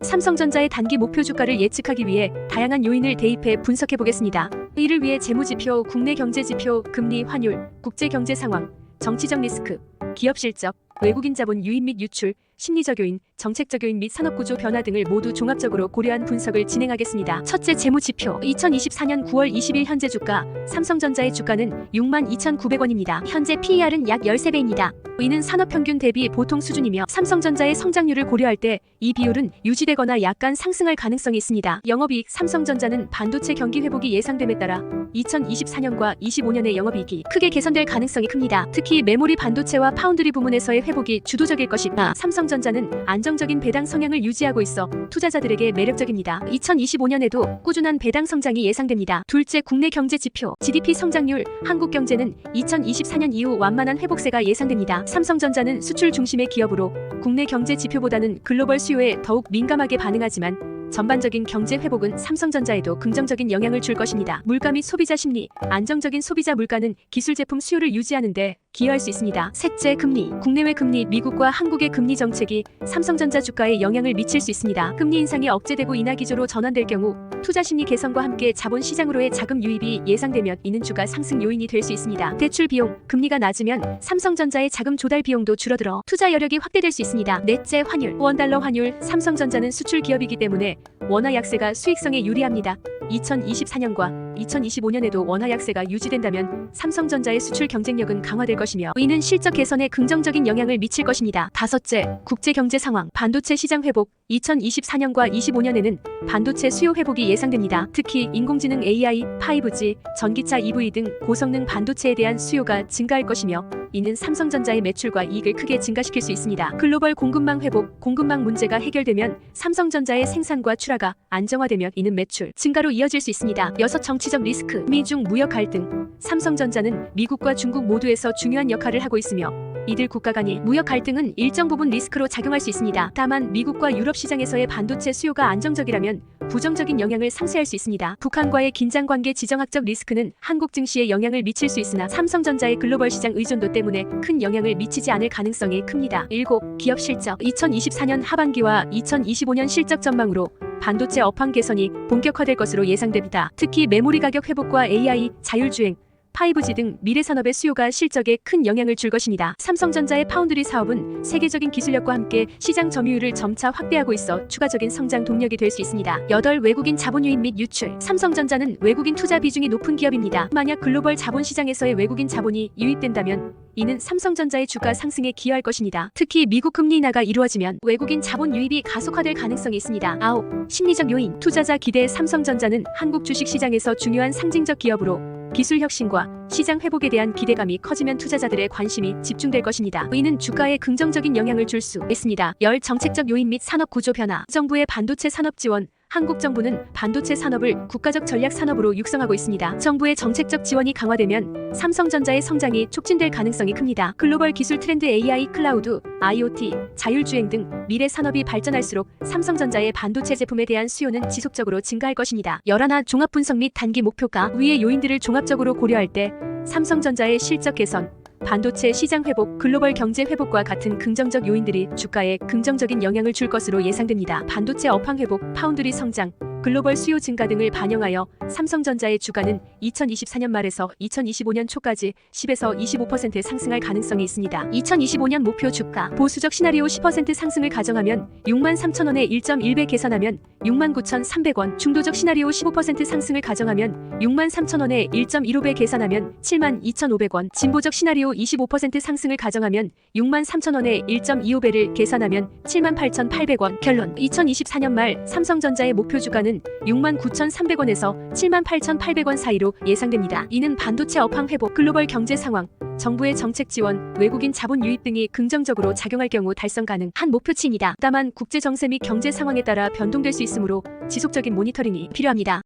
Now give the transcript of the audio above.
삼성전자의 단기 목표 주가를 예측하기 위해 다양한 요인을 대입해 분석해 보겠습니다. 이를 위해 재무지표, 국내 경제지표, 금리, 환율, 국제경제 상황, 정치적 리스크, 기업 실적, 외국인 자본 유입 및 유출, 심리적 요인, 정책적 요인 및 산업구조 변화 등을 모두 종합적으로 고려한 분석을 진행하겠습니다. 첫째, 재무지표. 2024년 9월 20일 현재 주가, 삼성전자의 주가는 62,900원입니다. 현재 PER은 약 13배입니다. 이는 산업평균 대비 보통 수준이며 삼성전자의 성장률을 고려할 때 이 비율은 유지되거나 약간 상승할 가능성이 있습니다. 영업이익. 삼성전자는 반도체 경기 회복이 예상됨에 따라 2024년과 25년의 영업이익이 크게 개선될 가능성이 큽니다. 특히 메모리 반도체와 파운드리 부문에서의 회복이 주도적일 것이다. 삼성전자는 안정적인 배당 성향을 유지하고 있어 투자자들에게 매력적입니다. 2025년에도 꾸준한 배당 성장이 예상됩니다. 둘째, 국내 경제 지표. GDP 성장률. 한국 경제는 2024년 이후 완만한 회복세가 예상됩니다. 삼성전자는 수출 중심의 기업으로 국내 경제 지표보다는 글로벌 수요에 더욱 민감하게 반응하지만 전반적인 경제 회복은 삼성전자에도 긍정적인 영향을 줄 것입니다. 물가 및 소비자 심리. 안정적인 소비자 물가는 기술 제품 수요를 유지하는 데 기여할 수 있습니다. 셋째, 금리. 국내외 금리. 미국과 한국의 금리 정책이 삼성전자 주가에 영향을 미칠 수 있습니다. 금리 인상이 억제되고 인하 기조로 전환될 경우 투자 심리 개선과 함께 자본 시장으로의 자금 유입이 예상되면 이는 주가 상승 요인이 될 수 있습니다. 대출 비용. 금리가 낮으면 삼성전자의 자금 조달 비용도 줄어들어 투자 여력이 확대될 수 있습니다. 넷째, 환율. 원달러 환율. 삼성전자는 수출 기업이기 때문에 원화 약세가 수익성에 유리합니다. 2024년과 2025년에도 원화 약세가 유지된다면 삼성전자의 수출 경쟁력은 강화될 것이며 이는 실적 개선에 긍정적인 영향을 미칠 것입니다. 다섯째, 국제 경제 상황. 반도체 시장 회복. 2024년과 25년에는 반도체 수요 회복이 예상됩니다. 특히 인공지능 AI, 5G, 전기차 EV 등 고성능 반도체에 대한 수요가 증가할 것이며 이는 삼성전자의 매출과 이익을 크게 증가시킬 수 있습니다. 글로벌 공급망 회복. 공급망 문제가 해결되면 삼성전자의 생산과 출하가 안정화되면 이는 매출 증가로 이어질 수 있습니다. 여섯, 정치적 리스크. 미중 무역 갈등. 삼성전자는 미국과 중국 모두에서 중요한 역할을 하고 있으며 이들 국가 간의 무역 갈등은 일정 부분 리스크로 작용할 수 있습니다. 다만 미국과 유럽 시장에서의 반도체 수요가 안정적이라면 부정적인 영향을 상쇄할 수 있습니다. 북한과의 긴장관계. 지정학적 리스크는 한국 증시에 영향을 미칠 수 있으나 삼성전자의 글로벌 시장 의존도 때문에 큰 영향을 미치지 않을 가능성이 큽니다. 일곱, 기업 실적. 2024년 하반기와 2025년 실적 전망으로 반도체 업황 개선이 본격화될 것으로 예상됩니다. 특히 메모리 가격 회복과 AI, 자율주행, 5G 등 미래 산업의 수요가 실적에 큰 영향을 줄 것입니다. 삼성전자의 파운드리 사업은 세계적인 기술력과 함께 시장 점유율을 점차 확대하고 있어 추가적인 성장 동력이 될 수 있습니다. 여덟, 외국인 자본 유입 및 유출. 삼성전자는 외국인 투자 비중이 높은 기업입니다. 만약 글로벌 자본 시장에서의 외국인 자본이 유입된다면 이는 삼성전자의 주가 상승에 기여할 것입니다. 특히 미국 금리 인하가 이루어지면 외국인 자본 유입이 가속화될 가능성이 있습니다. 아홉, 심리적 요인. 투자자 기대. 삼성전자는 한국 주식시장에서 중요한 상징적 기업으로 기술 혁신과 시장 회복에 대한 기대감이 커지면 투자자들의 관심이 집중될 것입니다. 이는 주가에 긍정적인 영향을 줄 수 있습니다. 열, 정책적 요인 및 산업 구조 변화. 정부의 반도체 산업 지원. 한국 정부는 반도체 산업을 국가적 전략 산업으로 육성하고 있습니다. 정부의 정책적 지원이 강화되면 삼성전자의 성장이 촉진될 가능성이 큽니다. 글로벌 기술 트렌드. AI, 클라우드, IoT, 자율주행 등 미래 산업이 발전할수록 삼성전자의 반도체 제품에 대한 수요는 지속적으로 증가할 것입니다. 열하나, 종합 분석 및 단기 목표가. 위의 요인들을 종합적으로 고려할 때 삼성전자의 실적 개선, 반도체 시장 회복, 글로벌 경제 회복과 같은 긍정적 요인들이 주가에 긍정적인 영향을 줄 것으로 예상됩니다. 반도체 업황 회복, 파운드리 성장, 글로벌 수요 증가 등을 반영하여 삼성전자의 주가는 2024년 말에서 2025년 초까지 10에서 25% 상승할 가능성이 있습니다. 2025년 목표 주가. 보수적 시나리오 10% 상승을 가정하면 63,000원에 1.1배 계산하면 69,300원. 중도적 시나리오 15% 상승을 가정하면 63,000원에 1.15배 계산하면 72,500원. 진보적 시나리오 25% 상승을 가정하면 63,000원에 1.25배를 계산하면 78,800원. 결론. 2024년 말 삼성전자의 목표 주가는 69,300원에서 78,800원 사이로 예상됩니다. 이는 반도체 업황 회복, 글로벌 경제 상황, 정부의 정책 지원, 외국인 자본 유입 등이 긍정적으로 작용할 경우 달성 가능한 목표치입니다. 다만 국제 정세 및 경제 상황에 따라 변동될 수 있으므로 지속적인 모니터링이 필요합니다.